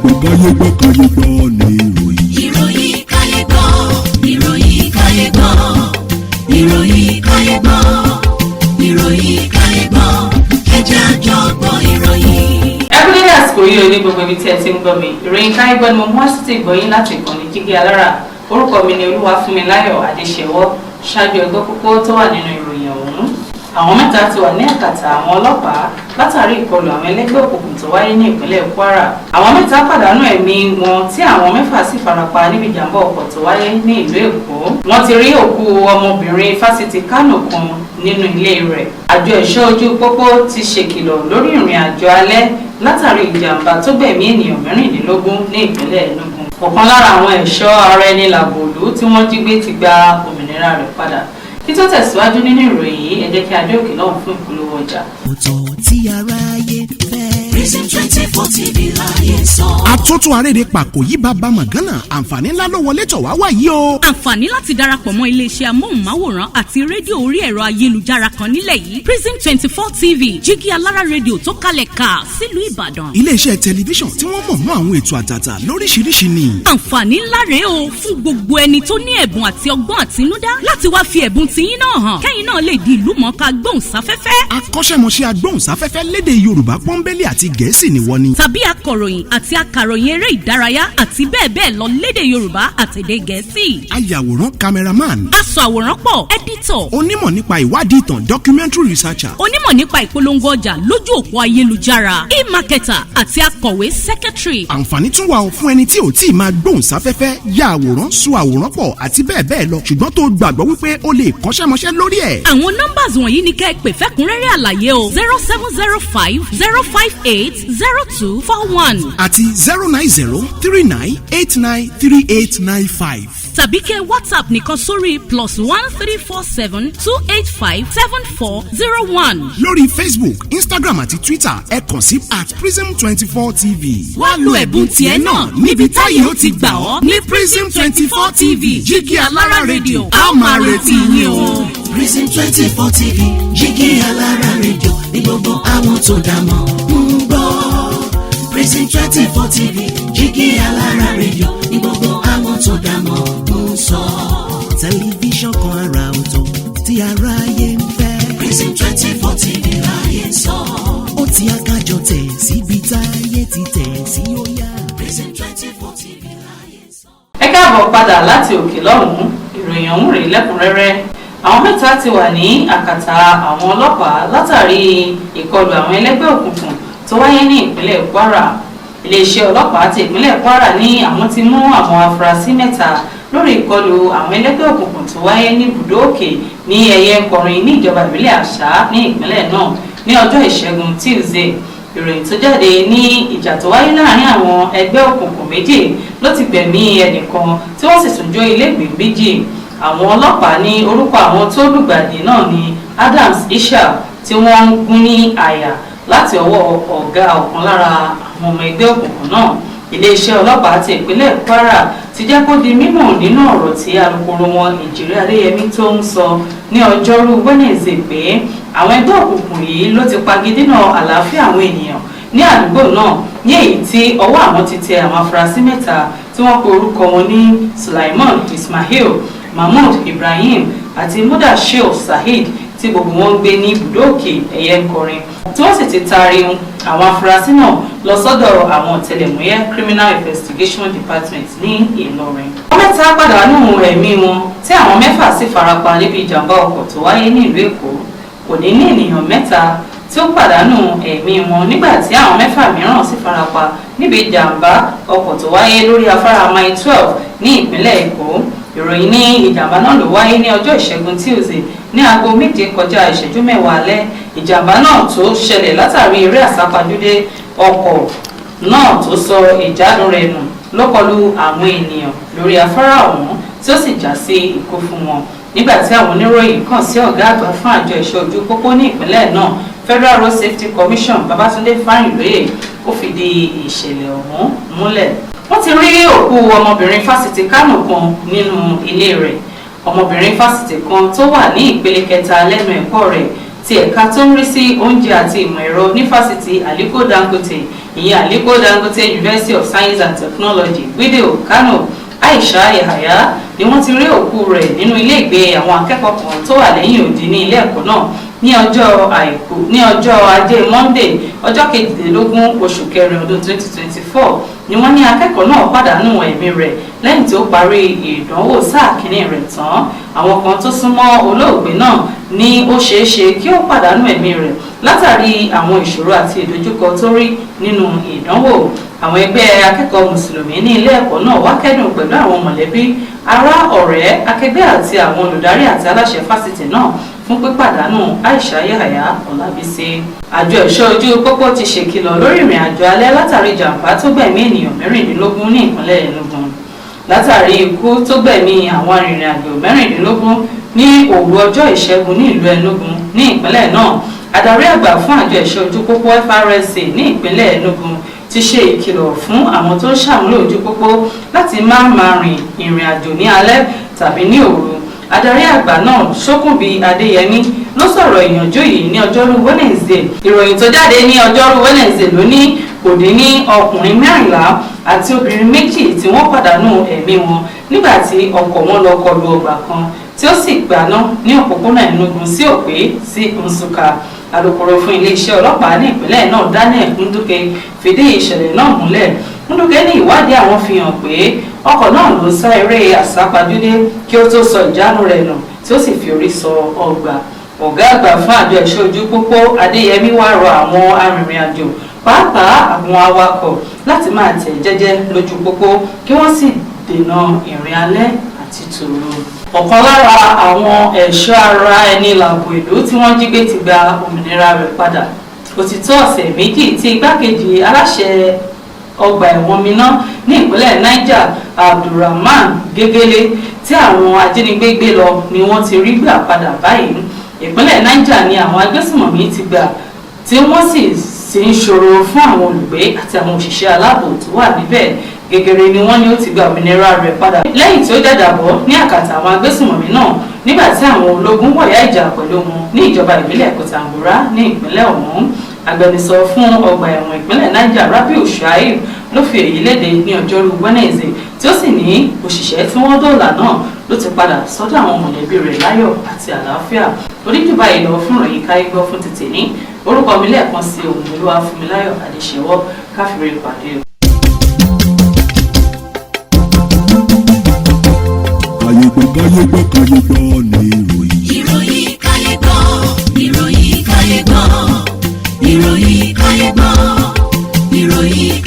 Kayegbo ni ìròyìn. Ìròyìn Kayegbo, ìròyìn Kayegbo, ìròyìn Kayegbo, ìròyìn Kayegbo, ẹ jẹ́ a jọ gbọ́ ìròyìn. Everyday àsìkò yìí ò ní gbogbo ibi tí ẹ ti ń gbọ́ mi. Ìròyìn Kayegbo ni mo mú àsìtì ìgbọ̀yìn láti ìkànnì Jígí Alára. Orúkọ mi ni Olúwafúnmiláyọ̀ Adéṣẹ́wọ́. Ṣáájú ẹgbẹ́ kókó tó wà nínú ìròyìn ọ̀hún. Àwọn mẹ́ta ti wà ní àkàtà àwọn ọlọ́pàá látàrí ìkọlù àwọn ẹlẹ́gbẹ́ òkùnkùn tó wáyé ní ìpínlẹ̀ Kwara. Àwọn mẹ́ta pàdánù ẹ̀mí wọn tí àwọn mẹ́fà sì farapa níbi ìjàmbá ọkọ̀ tó wáyé ní ìlú Èkó. Wọ́n ti rí òkú ọmọbìnrin fásitì Kánò kan nínú ilé rẹ̀. Àjọ ẹ̀ṣọ́ ojú pópó ti ṣèkìlọ̀ lórí ìrìn àjò alẹ́ látàrí ìjàmbá tó gbẹ̀mí ènìyàn 16 ní ìpínlẹ̀ Enugu. Ọ̀kan lára àwọn ẹ̀ṣọ́ ara ẹni làbòlú tí wọ́n jí gbé ti gba òmìnira rẹ̀ padà. Kí tó tẹ̀síwájú nínú ìròyìn yìí, ẹ jẹ́ kí a dé òkè náà fún ìpolówó ọjà. Ọ̀tọ̀ tí aráyé fẹ́. Prison 24 TV láyé sọ. Àtúntò àrèrè pàkó yìí bàbá màgánà àǹfààní ńlá ló wọlé tọ̀ wá wáyé o. Àǹfààní láti darapọ̀ mọ́ iléeṣẹ́ amóhùnmáwòrán àti rédíò orí ẹ̀rọ ayélujára kan nílẹ̀ yìí. Prison 24 TV Jígí Alára rédíò tó kalẹ̀ ká sílùú Ìbàdàn. Iléeṣẹ́ tẹlifíṣàn tí wọ́n mọ̀ mọ́ àwọn ètò àtàtà lóríṣiríṣi ni. Àǹfààní ńlá rèé o fún gbogbo ẹni tó ní ẹ̀bùn àti ọgbọ́n àtinúdá láti wá fi ẹ̀bùn tiyín náà hàn. Kẹ́yìn náà lè di ìlúmọ̀ọ́ká gbóhùnsáfẹ́fẹ́. Akọ́ṣẹ́mọṣẹ́ agbóhùnsáfẹ́fẹ́ lédè Yorùbá pọ́nbélé àti Gẹ̀ẹ́sì ni wọ́n ní. Tàbí akọ̀ròyìn àti akàròyìn eré ìdárayá àti bẹ́ẹ̀ bẹ́ẹ̀ lọ lédè Yorùbá àtèdè Gẹ̀ẹ́sì. Ayàwòrán cameraman. Aṣọ àwòrán pọ̀ editor. Onímọ̀ nípa ìwádìí ìtàn documentary researcher. Onímọ̀ nípa ìpolongo ọjà lójú òpó ayélujára. E-marketer àti akọ̀wé secretary. Àǹfààní tún wà fún ẹni tí ò tí ì máa gbóhùnsáfẹ́fẹ́ ya àwòrán so àwòrán pọ̀ àti bẹ́ẹ̀ bẹ́ẹ̀ lọ ṣùgbọ́n tó gbàgbọ́ wípé o lè kọ́ṣẹ́mọṣẹ́ lórí ẹ̀. Àwọn nọ́mbàs wọ̀nyí ni kẹ́ ẹ pè fẹ́kúnrẹ́rẹ́ àlàyé o 0705 058 0241 àti 09039893895. tàbí kẹ́ WhatsApp nìkan sórí +1347 285 7401. lórí Facebook, Instagram àti Twitter ẹ kàn sí @prism24 TV. Wá lo ẹ̀bùn tiẹ̀ náà níbi táyé ó ti gbà ọ́ ní Prism 24 TV Jígí Alára rédíò. A máa retí yín o. Prison 24 TV Jígí Alára rédíò ní gbogbo àwọn tó dá mọ̀ ń gbọ́. Prison 24 TV Jígí Alára rédíò ní gbogbo àwọn tó dá mọ̀ ń sọ. Tẹlifíṣàn kan àrà ọ̀tọ̀ tí aráyé ń fẹ́. Prison 24 TV láyé sọ. Ó ti akájọ tẹ̀ síbi táyé ti tẹ̀ sí ó yá. Prison 24 TV láyé sọ. Ẹ káàbọ̀ padà láti òkè lọ́hùn-ún. Ìròyìn ọ̀hún rèé lẹ́kùnrẹ́rẹ́. Àwọn mẹ́ta ti wà ní àkàtà àwọn ọlọ́pàá látàrí ìkọlù àwọn ẹlẹ́gbẹ́ òkùnkùn tó wáyé ní ìpínlẹ̀ Kwara. Iléeṣẹ́ ọlọ́pàá ti ìpínlẹ̀ Kwara ní àwọn ti mú àwọn afurasí mẹ́ta lórí ìkọlù àwọn ẹlẹ́gbẹ́ òkùnkùn tó wáyé ní ibùdó òkè ní ẹ̀yẹ nkọrin ní ìjọba ìbílẹ̀ Àṣà ní ìpínlẹ̀ náà ní ọjọ́ Ìṣẹ́gun Tuesday. Ìròyìn tó jáde ní ìjà tó wáyé láàrin àwọn ẹgbẹ́ òkùnkùn méjì ló ti gbẹ̀mí ẹnìkan tí wọ́n sì tún jó ilégbèé méjì. Àwọn ọlọ́pàá ní orúkọ àwọn tó lùgbàdì náà ní Adams Ishaq tí wọ́n ń gún ní àyà láti ọwọ́ ọ̀gá ọ̀kan lára àwọn ọmọ ẹgbẹ́ òkùnkùn náà. Iléeṣẹ́ ọlọ́pàá ti ìpínlẹ̀ Kwara ti jẹ́ kó di mímọ̀ nínú ọ̀rọ̀ tí alukoro wọn Ìjìrí Adéyẹmí tó ń sọ ní ọjọ́rú Wednesday pé àwọn ẹgbẹ́ òkùnkùn yìí ló ti pagidínà àlàáfíà àwọn ènìyàn ní àdúgbò náà ní èyí tí ọwọ́ àwọn ti tẹ àwọn afurasí mẹ́ta tí wọ́n pe orúkọ wọn ní Sulaiman Ismail, Mahmood Ibrahim àti Mudashir Saheed tí gbogbo wọn gbé ní ibùdó òkè ẹ̀yẹ nkọrin tí wọ́n sì ti taari àwọn afurasí náà lọ sọ́dọ̀ àwọn ọ̀tẹlẹ̀múyẹ́ Criminal Investigation Department ní Ìlọrin. Wọ́n mẹ́ta pàdánù ẹ̀mí wọn tí àwọn mẹ́fà sì farapa níbi ìjàmbá ọkọ̀ tó wáyé ní ìlú Èkó. Kò ní ní ènìyàn mẹ́ta tí ó pàdánù ẹ̀mí wọn nígbà tí àwọn mẹ́fà mìíràn sì farapa níbi ìjàmbá ọkọ̀ tó wáyé lórí afárá Mile 12 ní ìpínlẹ̀ Èkó. Ìròyìn ní ìjàmbá náà ló wáyé ní ọjọ́ Ìṣẹ́gun Tuesday ní aago 7:10 alẹ́. Ìjàmbá náà tó ṣẹlẹ̀ látàrí eré àsápajúdé ọkọ̀ náà tó sọ ìjánu rẹ̀ nù ló kọlù àwọn ènìyàn lórí afárá ọ̀hún tí ó sì já sí ikú fún wọn. Nígbà tí àwọn oníròyìn kàn sí ọ̀gá àgbà fún àjọ ìṣọ́ ojú pópó ní ìpínlẹ̀ náà Federal Road Safety Commission Babátúndé Fáyìnlóye ó fìdí ìṣẹ̀lẹ̀ ọ̀hún múlẹ̀. Wọ́n ti rí òkú ọmọbìnrin fásitì Kánò kan nínú ilé rẹ̀. Ọmọbìnrin fásitì kan tó wà ní ìpele kẹta lẹ́nu ẹ̀kọ́ rẹ̀ ti ẹ̀ka tó ń rí sí oúnjẹ àti ìmọ̀ ẹ̀rọ ní fásitì Aliko Dangote ìyẹn Aliko Dangote University of Science and Technology Video Kano Aisha Yahaya ni wọ́n ti rí òkú rẹ̀ nínú ilé ìgbé àwọn akẹ́kọ̀ọ́ kan tó wà lẹ́yìn odi ní ilé ẹ̀kọ́ náà ní ọjọ́ ajé Monday ọjọ́ 22 oṣù kẹrin ọdún 2024 ni wọ́n ní akẹ́kọ̀ọ́ náà pàdánù ẹ̀mí rẹ̀ lẹ́yìn tí ó parí ìdánwò sáà kínní rẹ̀ tán. Àwọn kan tó súnmọ́ olóògbé náà ní ó ṣeé ṣe kí ó pàdánù ẹ̀mí rẹ̀ látàrí àwọn ìṣòro àti ìdojúkọ tó rí nínú ìdánwò. Àwọn ẹgbẹ́ akẹ́kọ̀ọ́ mùsùlùmí ní ilé ẹ̀kọ́ náà wá kẹ́dùn pẹ̀lú àwọn mọ̀lẹ́bí ará ọ̀rẹ́ akẹgbẹ́ àti àwọn olùdarí àti aláṣẹ fásitì náà fún pípàdánù Aisha Yahaya Ọlábísí. Àjọ ẹ̀ṣọ́ ojú pópó ti ṣèkìlọ̀ lórí ìrìn àjò alẹ́ látàrí jàǹbá tó gbẹ̀mí ènìyàn 16 ní ìpínlẹ̀ Enugu. Látàrí ikú tó gbẹ̀mí àwọn arìnrìn-àjò 16 ní òru ọjọ́ ìṣẹ́gun ní ìlú Enugu ní ìpínlẹ̀ náà, adarí àgbà fún àjọ ẹ̀ṣọ́ ojú pópó FRSA ní ìpínlẹ̀ Enugu ti ṣe ìkìlọ̀ fún àwọn tó ń ṣàmúlò ojú pópó láti má máa rin ìrìn àjò ní alẹ́ tàbí ní òru. Adarí àgbà náà Ṣókùnbí Adéyẹmí ló sọ̀rọ̀ ìyànjú yìí ní ọjọ́rú Wednesday. Ìròyìn tó jáde ní ọjọ́rú Wednesday ló ní kò dín ní ọkùnrin 14 àti obìnrin 2 tí wọ́n pàdánù ẹ̀mí wọn nígbà tí ọkọ̀ wọn lọ kọlu ọgbà kan tí ó sì gbaná ní òpópónà Enugu sí Òpé sí Nsukka. Alukoro fún iléeṣẹ́ ọlọ́pàá ní ìpínlẹ̀ náà Daniel Nduke fìdí ìṣẹ̀lẹ̀ náà múlẹ̀. Nduke ní ìwádìí àwọn fi hàn pé ọkọ̀ náà ló sá eré àsápajúdé kí ó tó sọ ìjánu rẹ̀ nù tí ó sì fi orí sọ ọgbà. Ọ̀gá àgbà fún àjọ ẹ̀ṣọ́ ojú pópó Adéyẹmí wá rọ àwọn arìnrìn-àjò pàápàá àwọn awakọ̀ láti máa tẹ̀ jẹ́jẹ́ lójú pópó kí wọ́n sì dènà ìrìn alẹ́ àti tòru. Ọ̀kan lára àwọn ẹ̀ṣọ́ ara ẹni làbò ìlú tí wọ́n jí gbé ti gba òmìnira rẹ̀ padà. Ó ti tó ọ̀sẹ̀ méjì tí igbákejì aláṣẹ ọgbà ẹ̀wọ̀n Minna ní ìpínlẹ̀ Niger Abdulrahman Gegele tí àwọn ajínigbé gbé lọ ni wọ́n ti rí gbà padà báyìí. Ìpínlẹ̀ Niger ni àwọn agbésùmọ̀mí ti gbà tí wọ́n sì ń ṣòro fún àwọn olùgbé àti àwọn òṣìṣẹ́ aláàbò tó wà níbẹ̀. Gegere ni wọ́n ní ó ti gba òmìnira rẹ̀ padà lẹ́yìn tí ó jàjàbọ́ ní àkàtà àwọn agbésùmọ̀mí náà nígbà tí àwọn ológun wọ̀yá ìjà pẹ̀lú wọn ní ìjọba ìbílẹ̀ Kòtàngórá ní ìpínlẹ̀ ọ̀hún. Agbẹnusọ fún ọgbà ẹ̀wọ̀n ìpínlẹ̀ Niger Rabiu Shuaib ló fi èyí léde ní ọjọ́rú Wednesday tí ó sì ní òṣìṣẹ́ tí wọ́n dóòlà náà ló ti padà sọ́dọ̀ àwọn mọ̀lẹ́bí rẹ̀ láyọ̀ àti àlàáfíà. Oníjùbà ìlọ fún ìròyìn Kayegbo fún tètè ní orúkọ mi lẹ́ẹ̀kan sí Ògúnolúwa Fúnmiláyọ̀ Adéṣẹ́wọ́ káfíńrè pàdé. Kayegbo ni ìròyìn. Ìròyìn Kayegbo, ìròyìn Kayegbo, ìròyìn Kayegbo, ìròyìn